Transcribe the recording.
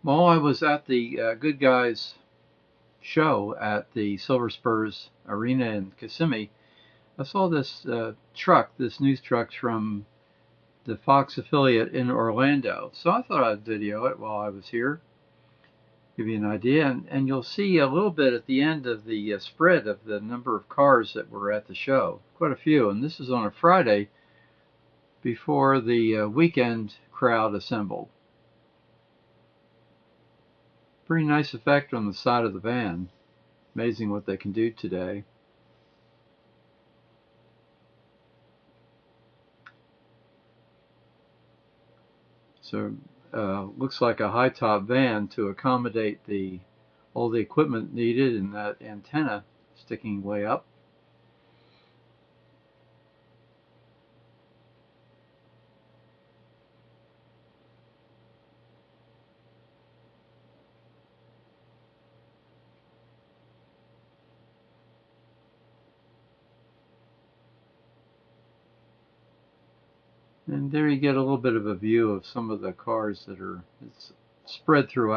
While I was at the Good Guys show at the Silver Spurs Arena in Kissimmee, I saw this truck, this news truck from the Fox affiliate in Orlando. So I thought I'd video it while I was here, give you an idea. And you'll see a little bit at the end of the spread of the number of cars that were at the show. Quite a few. And this is on a Friday before the weekend crowd assembled. Pretty nice effect on the side of the van. Amazing what they can do today. So looks like a high top van to accommodate all the equipment needed, and that antenna sticking way up. And there you get a little bit of a view of some of the cars that are spread throughout.